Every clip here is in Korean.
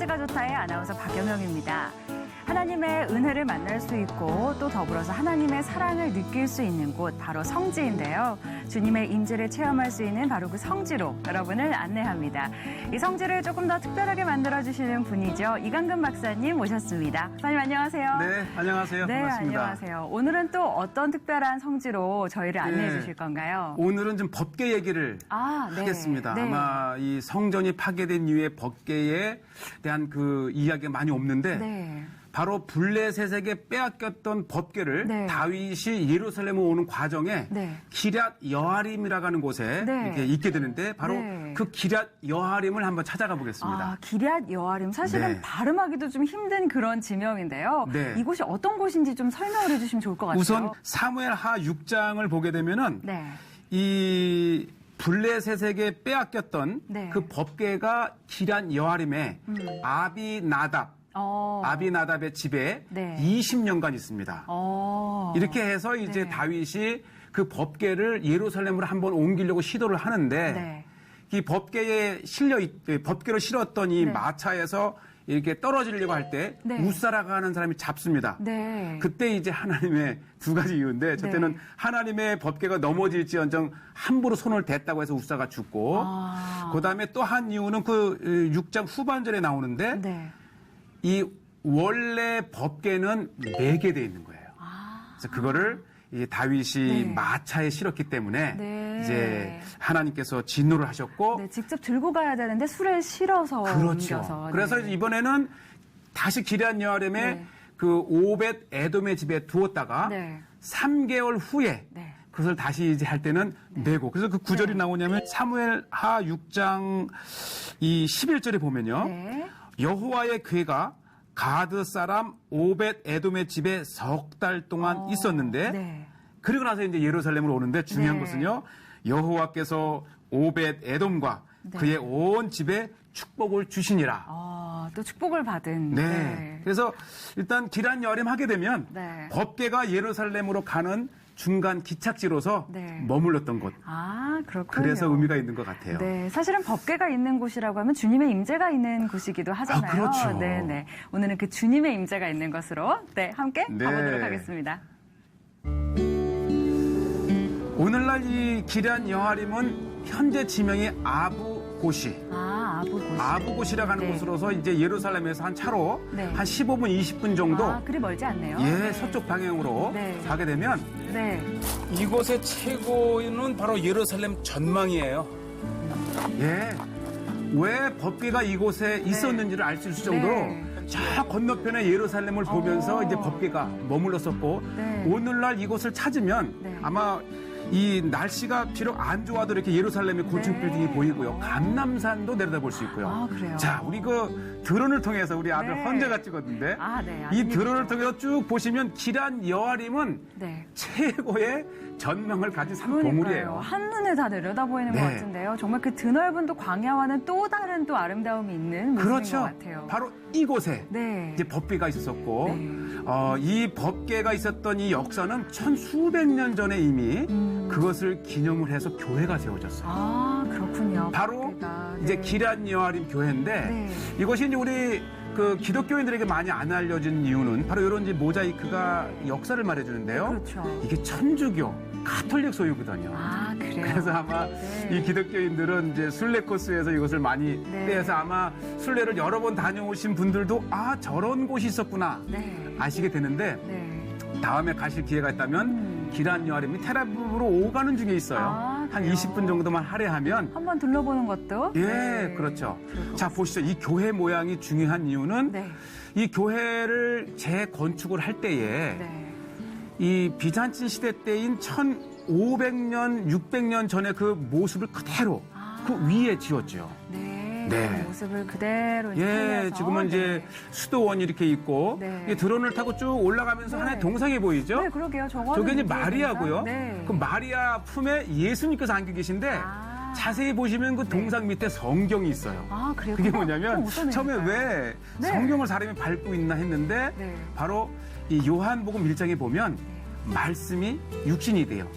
날씨가 좋다의 아나운서 박연영입니다. 하나님의 은혜를 만날 수 있고 또 더불어서 하나님의 사랑을 느낄 수 있는 곳 바로 성지인데요. 주님의 임재를 체험할 수 있는 바로 그 성지로 여러분을 안내합니다. 이 성지를 조금 더 특별하게 만들어주시는 분이죠. 이강근 박사님 모셨습니다. 박사님 안녕하세요. 네, 안녕하세요. 네, 반갑습니다. 안녕하세요. 오늘은 또 어떤 특별한 성지로 저희를 안내해 주실 건가요? 오늘은 좀 법계 얘기를 네. 하겠습니다. 네. 아마 이 성전이 파괴된 이후에 법계에 대한 그 이야기가 많이 없는데 네. 바로 블레셋에게 빼앗겼던 법궤를 네. 다윗이 예루살렘으로 오는 과정에 네. 기럇 여아림이라고 하는 곳에 네. 이렇게 있게 되는데 바로 네. 그 기럇 여아림을 한번 찾아가 보겠습니다. 기럇 여아림. 사실은 네. 발음하기도 좀 힘든 그런 지명인데요. 네. 이곳이 어떤 곳인지 좀 설명을 해주시면 좋을 것 같아요. 우선 사무엘 하 6장을 보게 되면은 네. 이 블레셋에게 빼앗겼던 네. 그 법궤가 기럇 여아림에 아비나답의 집에 네. 20년간 있습니다. 이렇게 해서 이제 네. 다윗이 그 법궤를 예루살렘으로 한번 옮기려고 시도를 하는데 네. 이 법궤로 실었던 이 네. 마차에서 이렇게 떨어지려고 할 때 네. 우사라가 하는 사람이 잡습니다. 네. 그때 이제 하나님의 두 가지 이유인데 첫째는 네. 하나님의 법궤가 넘어질지언정 함부로 손을 댔다고 해서 우사가 죽고 그다음에 또 한 이유는 그 6장 후반절에 나오는데 네. 이 원래 법궤는 4개 돼 있는 거예요. 그래서 그거를 이 다윗이 네. 마차에 실었기 때문에 네. 이제 하나님께서 진노를 하셨고 네, 직접 들고 가야 되는데 술에 실어서 그렇죠. 옮겨서. 그래서 네. 이번에는 다시 기럇 여아림에 네. 그 오벳 에돔의 집에 두었다가 네. 3개월 후에 네. 그것을 다시 이제 할 때는 내고. 그래서 그 구절이 네. 나오냐면 사무엘 하 6장 이 11절에 보면요. 네. 여호와의 궤가 가드 사람 오벳 에돔의 집에 석 달 동안 있었는데 네. 그리고 나서 이제 예루살렘으로 오는데 중요한 네. 것은요. 여호와께서 오벳 에돔과 네. 그의 온 집에 축복을 주시니라. 또 축복을 받은. 네. 그래서 일단 기럇 여아림 하게 되면 네. 법궤가 예루살렘으로 가는 중간 기착지로서 네. 머물렀던 곳. 그렇군요. 그래서 의미가 있는 것 같아요. 네, 사실은 법궤가 있는 곳이라고 하면 주님의 임재가 있는 곳이기도 하잖아요. 그렇죠. 네, 네. 오늘은 그 주님의 임재가 있는 것으로 함께 네. 가보도록 하겠습니다. 오늘날 이 기럇 여아림은 현재 지명이 아부고시. 아부고시. 아부고시라고 하는 네. 곳으로서 이제 예루살렘에서 한 차로 네. 한 15분, 20분 정도 그리 멀지 않네요. 예, 네. 서쪽 방향으로 네. 가게 되면 네. 이곳의 최고는 바로 예루살렘 전망이에요. 예. 왜 법궤가 이곳에 있었는지를 알 수 있을 정도로 네. 저 건너편에 예루살렘을 보면서 이제 법궤가 머물렀었고 네. 오늘날 이곳을 찾으면 네. 아마 이 날씨가 비록 안 좋아도 이렇게 예루살렘의 고층 네. 빌딩이 보이고요. 감람산도 내려다볼 수 있고요. 그래요? 자, 우리 그 드론을 통해서 우리 아들 네. 헌재가 찍었는데 네. 이 아드님이죠. 드론을 통해서 쭉 보시면 기럇 여아림은 네. 최고의 전망을 가진 산 그러니까요. 봉우리예요. 한눈에 다 내려다 보이는 네. 것 같은데요. 정말 그 드넓은 또 광야와는 또 다른 또 아름다움이 있는 모습인 그렇죠. 것 같아요. 바로 이곳에 네. 이제 법궤가 있었었고 네. 이 법궤가 있었던 이 역사는 천수백 년 전에 이미 그것을 기념을 해서 교회가 세워졌어요. 그렇군요. 바로 법궤가. 이제 네. 기럇 여아림 교회인데 네. 이것이 이제 우리 그 기독교인들에게 많이 안 알려진 이유는 바로 이런 이제 모자이크가 역사를 말해주는데요. 그렇죠. 이게 천주교, 가톨릭 소유거든요. 그래요. 그래서 아마 네. 이 기독교인들은 이제 순례 코스에서 이것을 많이 네. 떼서 아마 순례를 여러 번 다녀오신 분들도 저런 곳이 있었구나 네. 아시게 되는데 네. 다음에 가실 기회가 있다면 기럇 여아림이 테라비브로 오가는 중에 있어요. 한 그래요? 20분 정도만 할애하면 한번 둘러보는 것도. 예, 네. 그렇죠. 좋을 것 자, 보시죠. 이 교회 모양이 중요한 이유는 네. 이 교회를 재건축을 할 때에 네. 이 비잔틴 시대 때인 1500년, 600년 전에 그 모습을 그대로 그 위에 지었죠. 네. 네. 그 모습을 그대로 이제 예, 살려서. 지금은 이제 수도원이 이렇게 있고 네. 이 드론을 타고 쭉 올라가면서 네. 하나의 동상이 보이죠? 네, 그러게요. 저게 이제 마리아고요. 네. 그 마리아 품에 예수님께서 안겨 계신데 자세히 보시면 그 동상 밑에 성경이 있어요. 그래요? 그게 그럼 뭐냐면 어떤 처음에 의미일까요? 왜 네. 성경을 사람이 밟고 있나 했는데 네. 바로 이 요한복음 1장에 보면 말씀이 육신이 돼요.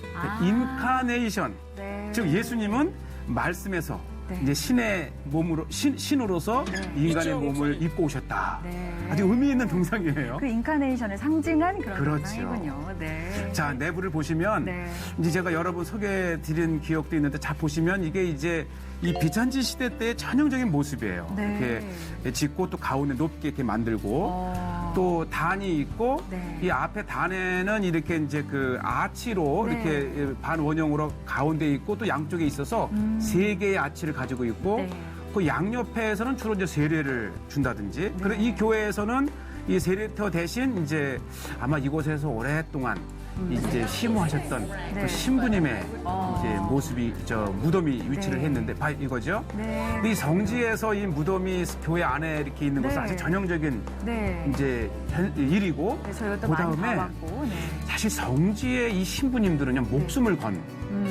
인카네이션. 네. 즉 예수님은 말씀에서 네. 이제 신의 몸으로 신으로서 네. 인간의 몸을 입고 오셨다. 네. 아주 의미 있는 동상이에요. 그 인카네이션을 상징한 그런 그렇죠. 동상이군요. 네. 자, 내부를 보시면 네. 이제 제가 여러 번 소개해드린 기억도 있는데 자 보시면 이게 이제 이 비잔치 시대 때의 전형적인 모습이에요. 네. 이렇게 짓고 또 가운데 높게 이렇게 만들고 또 단이 있고 네. 이 앞에 단에는 이렇게 이제 그 아치로 네. 이렇게 반원형으로 가운데 있고 또 양쪽에 있어서 세 개의 아치를 가지고 있고 네. 그 양옆에서는 주로 이제 세례를 준다든지 그리고 이 교회에서는 이 세례터 대신 이제 아마 이곳에서 오랫동안 이제 심호하셨던 네. 그 신부님의 이제 모습이 무덤이 위치를 네. 했는데 이거죠. 네. 근데 이 성지에서 이 무덤이 교회 안에 이렇게 있는 것은 네. 아주 전형적인 네. 이제 일이고 네, 저희가 또 그 많이 다음에 봐봤고. 네. 사실 성지의 이 신부님들은요 목숨을 건.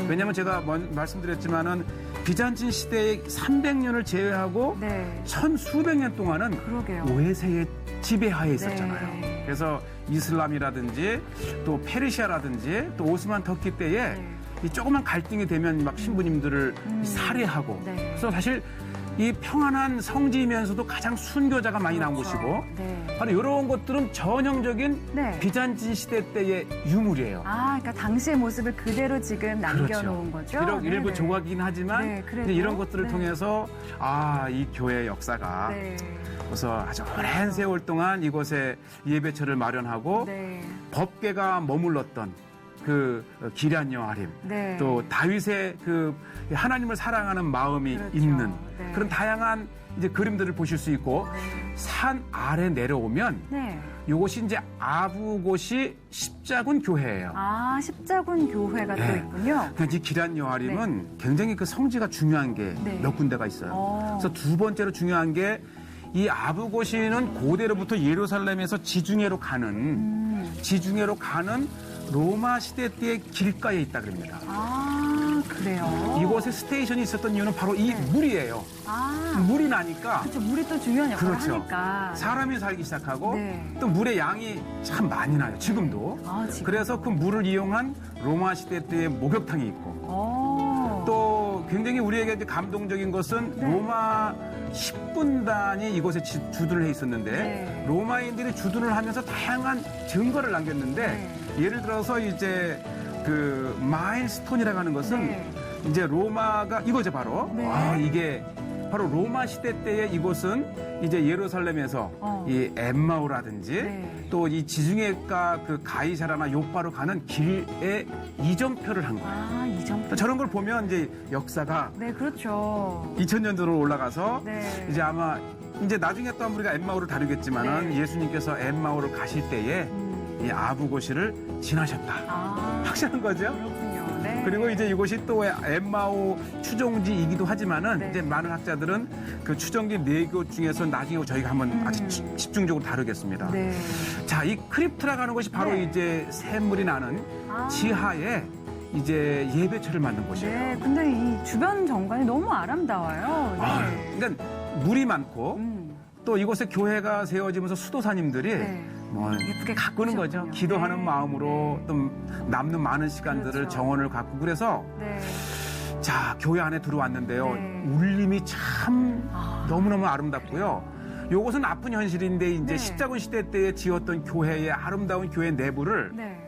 왜냐하면 제가 말씀드렸지만은 비잔틴 시대의 300년을 제외하고 네. 천수백 년 동안은 그러게요. 오해세의 지배하에 있었잖아요. 네. 그래서 이슬람이라든지 또 페르시아라든지 또 오스만 터키 때에 네. 이 조그만 갈등이 되면 막 신부님들을 살해하고 네. 그래서 사실 이 평안한 성지이면서도 가장 순교자가 많이 나온 그렇죠. 곳이고 네. 바로 이런 것들은 전형적인 네. 비잔틴 시대 때의 유물이에요. 아, 그러니까 당시의 모습을 그대로 지금 남겨놓은 거죠? 비록 일부 네네. 조각이긴 하지만 네, 그래도. 이제 이런 것들을 네. 통해서 이 교회의 역사가 네. 그래서 아주 오랜 세월 동안 이곳에 예배처를 마련하고 네. 법궤가 머물렀던 그 기란 여아림 네. 또 다윗의 그 하나님을 사랑하는 마음이 그렇죠. 있는 네. 그런 다양한 이제 그림들을 보실 수 있고 산 아래 내려오면 네. 이곳이 이제 아부곳이 십자군 교회예요. 아, 십자군 교회가 또 네. 있군요. 그러니까 이 기란 여아림은 굉장히 그 성지가 중요한 게 네. 몇 군데가 있어요. 그래서 두 번째로 중요한 게 이 아부고시는 고대로부터 예루살렘에서 지중해로 가는 로마 시대 때의 길가에 있다 그럽니다. 아, 그래요? 이곳에 스테이션이 있었던 이유는 바로 이 물이에요. 아, 물이 나니까 그렇죠. 물이 또 중요한 역할을 그렇죠. 하니까. 사람이 살기 시작하고 네. 또 물의 양이 참 많이 나요. 지금도. 아, 지금. 그래서 그 물을 이용한 로마 시대 때의 목욕탕이 있고 또 굉장히 우리에게 이제 감동적인 것은 네. 로마 10분단이 이곳에 주둔을 해 있었는데 네. 로마인들이 주둔을 하면서 다양한 증거를 남겼는데 네. 예를 들어서 이제 그 마일스톤이라고 하는 것은 네. 이제 로마가 이거죠 바로 네. 이게 바로 로마 시대 때에 이곳은 이제 예루살렘에서 이 엠마오라든지 네. 또 이 지중해가 그 가이사라나 요파로 가는 길에 이정표를 한 거예요. 아, 이정표. 저런 걸 보면 이제 역사가 네, 그렇죠. 2000년도로 올라가서 네. 이제 아마 이제 나중에 또 우리가 엠마오를 다루겠지만은 네. 예수님께서 엠마오를 가실 때에 이 아부고시를 지나셨다. 아, 확실한 거죠? 그렇군요. 네. 그리고 이제 이곳이 또 엠마오 추종지이기도 하지만은 네. 이제 많은 학자들은 그 추종지 4곳 중에서 나중에 저희가 한번 아주 집중적으로 다루겠습니다. 네. 자, 이 크립트라고 하는 것이 바로 네. 이제 샘물이 나는 아. 지하에 이제 예배처를 만든 곳이에요. 네, 근데 이 주변 정관이 너무 아름다워요. 네. 그러니까 물이 많고 음. 또 이곳에 교회가 세워지면서 수도사님들이 네. 뭐 예쁘게 가꾸는 거죠. 가꾸셨군요. 기도하는 네. 마음으로 네. 또 남는 많은 시간들을 그렇죠. 정원을 갖고 그래서 네. 자 교회 안에 들어왔는데요. 네. 울림이 참 아. 너무너무 아름답고요. 요것은 아픈 현실인데 이제 네. 십자군 시대 때에 지었던 교회의 아름다운 교회 내부를 네.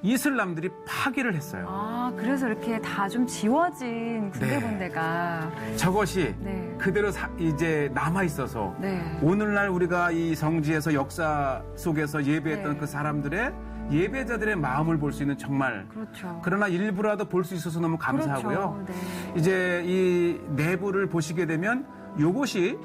이슬람들이 파괴를 했어요. 아, 그래서 이렇게 다 좀 지워진 군데군데가. 저것이 네. 그대로 이제 남아 있어서 네. 오늘날 우리가 이 성지에서 역사 속에서 예배했던 네. 그 사람들의 예배자들의 마음을 볼 수 있는 정말 그렇죠. 그러나 일부라도 볼 수 있어서 너무 감사하고요. 그렇죠. 네. 이제 이 내부를 보시게 되면 요것이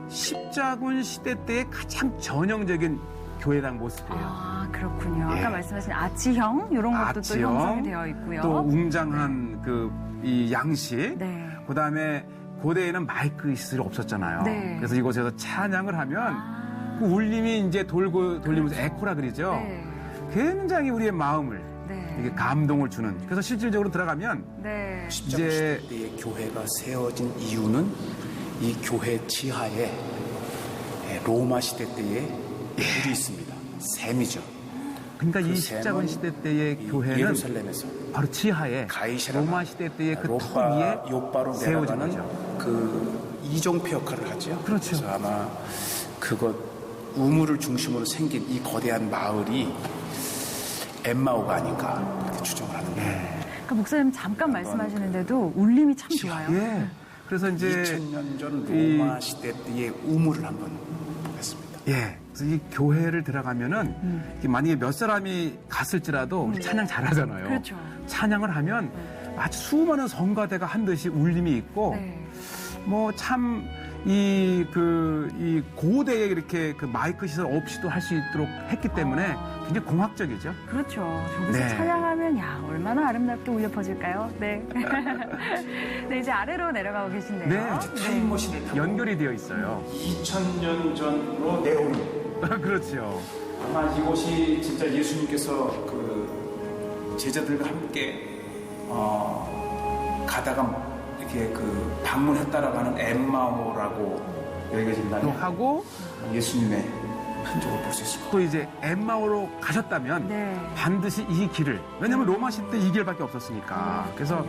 십자군 시대 때의 가장 전형적인 교회당 모습이에요. 아, 그렇군요. 예. 아까 말씀하신 아치형 이런 것도 또 아치형, 형성이 되어 있고요. 또 웅장한 그 이 양식, 네. 그다음에 고대에는 마이크 시설이 없었잖아요. 네. 그래서 이곳에서 찬양을 하면 아, 그 울림이 이제 돌면서 그렇죠. 에코라 그러죠. 네. 굉장히 우리의 마음을 네. 이게 감동을 주는. 그래서 실질적으로 들어가면 네. 이제 이제 시대의 교회가 세워진 이유는 이 교회 지하에 로마 시대 때의 물이 있습니다. 샘이죠. 그러니까 이 그 십자군 셈은 시대 때의 이 교회는 예루살렘에서 바로 지하에 가이사라가 로마 시대 때의 그 터 위에 요바로 세워진 내려가는 거죠. 그 이종표 역할을 하죠. 그렇죠. 그래서 아마 그것 우물을 중심으로 생긴 이 거대한 마을이 엠마오가 아닌가 그렇게 추정을 하는데 그러니까 목사님 잠깐 말씀하시는데도 울림이 참 좋아요. 예. 그래서 이제 2000년 전 이- 로마 시대 때의 우물을 한번 보겠습니다. 예. 그래서 이 교회를 들어가면은 이게 만약에 몇 사람이 갔을지라도 우리 찬양 잘하잖아요. 그렇죠. 찬양을 하면 아주 수많은 성가대가 한 듯이 울림이 있고 네. 뭐 참 이 고대에 이렇게 그 마이크 시설 없이도 할 수 있도록 했기 때문에 굉장히 공학적이죠. 그렇죠. 저기서 네. 찬양하면 야 얼마나 아름답게 울려 퍼질까요? 네. 네 이제 아래로 내려가고 계신데요. 네. 타임머신을 타고 연결이 되어 있어요. 2000년 전으로 내오는 그렇죠. 아마 이곳이 진짜 예수님께서 그 제자들과 함께 가다가 이렇게 그 방문했다라고 하는 엠마오라고 또 여겨진다면 하고 예수님의 흔적을 볼 수 있을 것 또 이제 엠마오로 가셨다면 네. 반드시 이 길을 왜냐하면 로마 시대 때 이 길밖에 없었으니까 그래서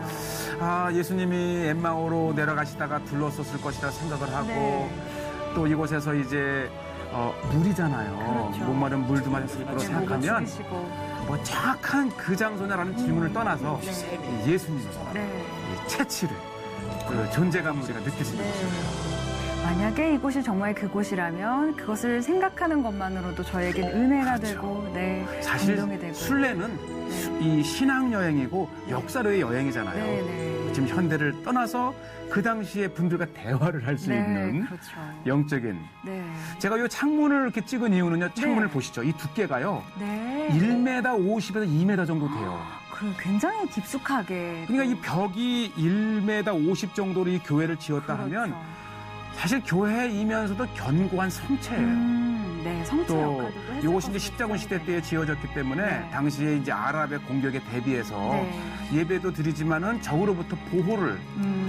예수님이 엠마오로 내려가시다가 둘러섰을 것이라 생각을 하고 네. 또 이곳에서 이제 물이잖아요. 그렇죠. 목마른 물도 마셨을 거로 네, 목을 생각하면 죽이시고. 뭐 정확한 그 장소냐라는 질문을 떠나서 네. 이 예수님의 네. 이 채취를 그 존재감을 우리가 느낄 수 있는 네. 거죠. 만약에 이곳이 정말 그곳이라면 그것을 생각하는 것만으로도 저에겐 은혜가 그렇죠. 되고 네, 사실 감동이 되고 순례는 이 신앙 여행이고 역사로의 여행이잖아요. 네, 네. 지금 현대를 떠나서 그 당시에 분들과 대화를 할 수 네, 있는 그렇죠. 영적인. 네. 제가 이 창문을 이렇게 찍은 이유는요. 창문을 네. 보시죠. 이 두께가요. 네. 1m 50에서 2m 정도 돼요. 그 굉장히 깊숙하게. 그러니까 또- 이 벽이 1m 50 정도로 이 교회를 지었다 그렇죠. 하면 사실 교회이면서도 견고한 성체예요. 네, 성체 또 역할도 또 했을 이것이 이제 것으로 십자군 시대 생각해요. 때에 지어졌기 때문에 네. 당시에 이제 아랍의 공격에 대비해서 네. 예배도 드리지만은 적으로부터 보호를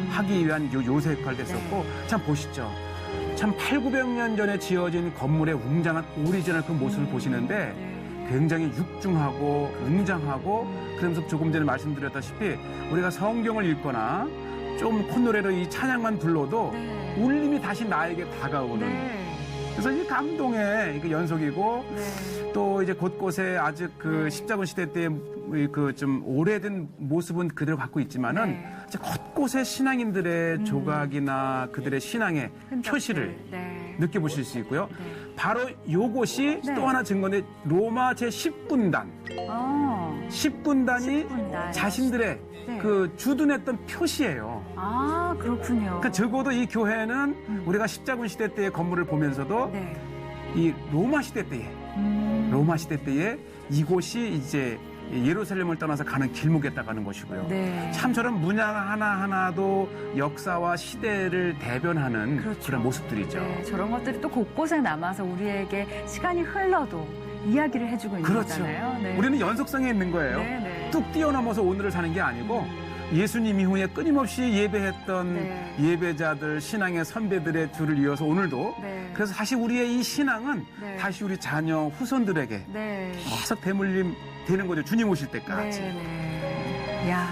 하기 위한 요새 역할도 네. 했었고 참 보시죠. 참 8,900년 전에 지어진 건물의 웅장한 오리지널 그 모습을 보시는데 네. 굉장히 육중하고 웅장하고 그러면서 조금 전에 말씀드렸다시피 우리가 성경을 읽거나 좀 콧노래로 이 찬양만 불러도 네. 울림이 다시 나에게 다가오는 네. 그래서 이 감동의 이게 연속이고 네. 또 이제 곳곳에 아직 그 십자군 시대 때 그 좀 오래된 모습은 그대로 갖고 있지만은 네. 이제 곳곳에 신앙인들의 조각이나 그들의 신앙의 흔적들. 표시를 네. 느껴보실 수 있고요. 네. 바로 요것이 네. 또 하나 증거인데 로마 제10군단. 어. 10군단이 10군단. 자신들의 네. 그 주둔했던 표시예요. 아, 그렇군요. 그러니까 적어도 이 교회는 우리가 십자군 시대 때의 건물을 보면서도 네. 이 로마 시대 때에 로마 시대 때에 이곳이 이제 예루살렘을 떠나서 가는 길목이었다가는 것이고요. 네. 참 저런 문양 하나하나도 역사와 시대를 대변하는 그렇죠. 그런 모습들이죠. 네, 저런 것들이 또 곳곳에 남아서 우리에게 시간이 흘러도 이야기를 해주고 있는 그렇죠. 거잖아요. 네. 우리는 연속성에 있는 거예요. 네, 네. 뚝 뛰어넘어서 오늘을 사는 게 아니고 예수님 이후에 끊임없이 예배했던 네. 예배자들, 신앙의 선배들의 줄을 이어서 오늘도 네. 그래서 다시 우리의 이 신앙은 네. 다시 우리 자녀, 후손들에게 네. 계속 대물림 되는 거죠. 주님 오실 때까지. 네, 네. 야,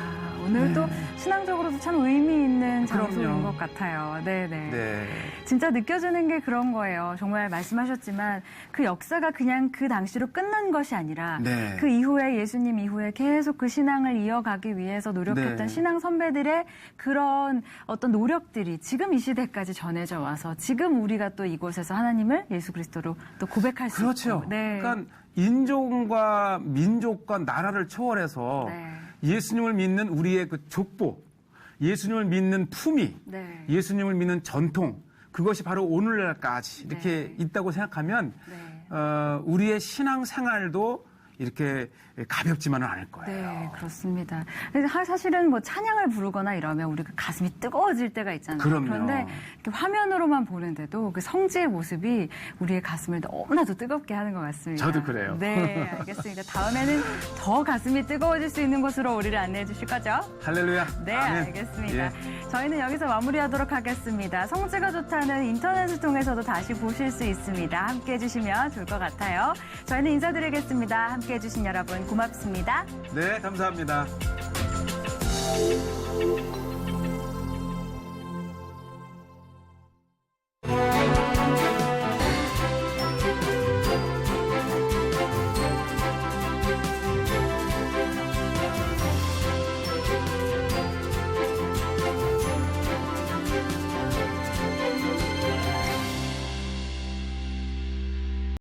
오늘도 신앙적으로도 참 의미 있는 장소인 그럼요. 것 같아요. 네, 네. 네. 진짜 느껴지는 게 그런 거예요. 정말 말씀하셨지만 그 역사가 그냥 그 당시로 끝난 것이 아니라 네. 그 이후에 예수님 이후에 계속 그 신앙을 이어가기 위해서 노력했던 네. 신앙 선배들의 그런 어떤 노력들이 지금 이 시대까지 전해져 와서 지금 우리가 또 이곳에서 하나님을 예수 그리스도로 또 고백할 수 그렇죠. 있고. 네. 그러니까 인종과 민족과 나라를 초월해서 네. 예수님을 믿는 우리의 그 족보, 예수님을 믿는 품위, 네. 예수님을 믿는 전통, 그것이 바로 오늘날까지 이렇게 네. 있다고 생각하면 네. 우리의 신앙 생활도 이렇게 가볍지만은 않을 거예요. 네, 그렇습니다. 근데 사실은 뭐 찬양을 부르거나 이러면 우리가 가슴이 뜨거워질 때가 있잖아요. 그럼요. 그런데 이렇게 화면으로만 보는데도 그 성지의 모습이 우리의 가슴을 너무나도 뜨겁게 하는 것 같습니다. 저도 그래요. 네, 알겠습니다. 다음에는 더 가슴이 뜨거워질 수 있는 곳으로 우리를 안내해 주실 거죠? 할렐루야. 네, 아멘. 알겠습니다. 예. 저희는 여기서 마무리하도록 하겠습니다. 성지가 좋다는 인터넷을 통해서도 다시 보실 수 있습니다. 함께 해주시면 좋을 것 같아요. 저희는 인사드리겠습니다. 함께 함께해 주신 여러분 고맙습니다. 네, 감사합니다.